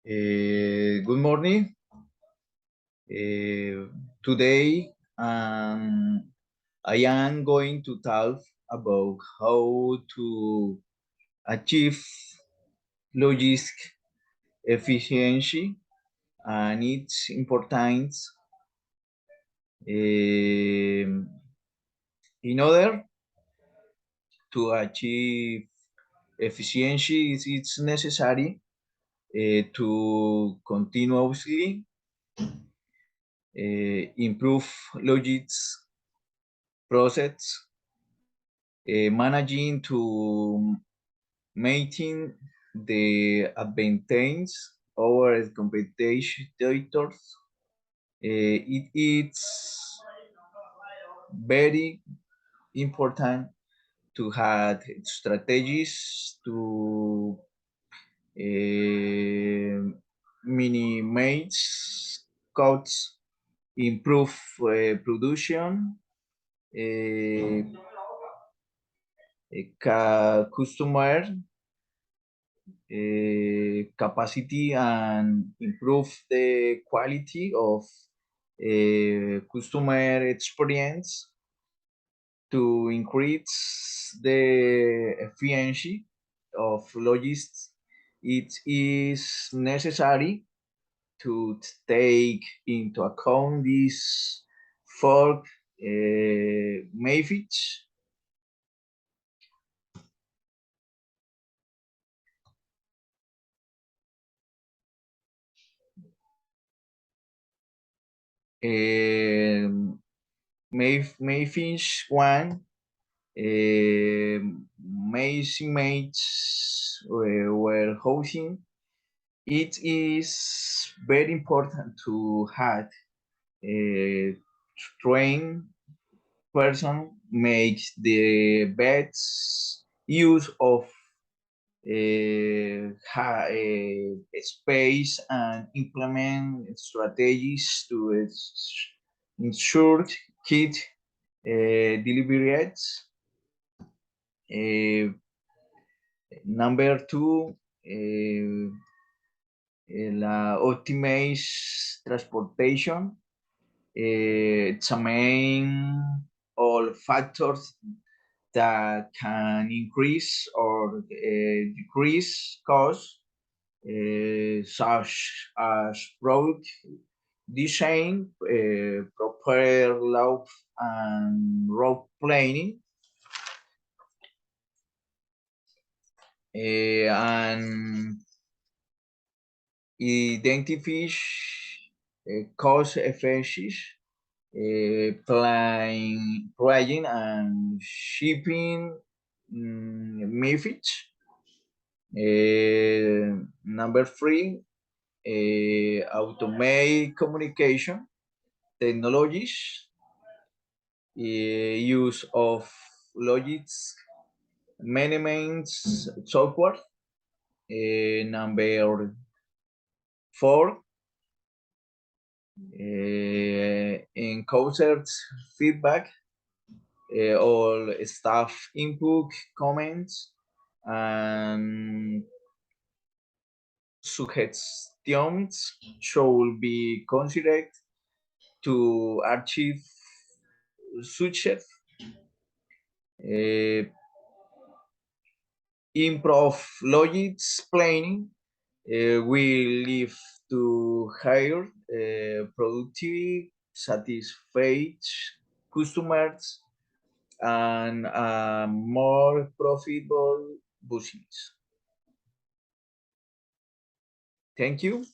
Good morning. Today, I am going to talk about how to achieve logistic efficiency and its importance. In order to achieve efficiency, it's necessary to continuously improve logistics process, managing to maintain the advantage over competitors. It's very important to have strategies to minimize costs, improve production, customer capacity, and improve the quality of customer experience to increase the efficiency of logistics. It is necessary to take into account these four methods. Um, Mayfish one, mates were housing. It is very important to have a trained person makes the best use of space and implement strategies to ensure kit delivery rates. Uh, Number two, la optimize transportation. Examine all factors that can increase or decrease costs, such as product design, proper layout, and route planning, and identify cost efficiencies, planning and shipping methods. Number three, automate communication technologies, use of logistics management software. Number four, encountered feedback, all staff input, comments, and suggestions should be considered to achieve success. Uh, Improve logics planning will lead to higher productivity, satisfied customers, and more profitable business. Thank you.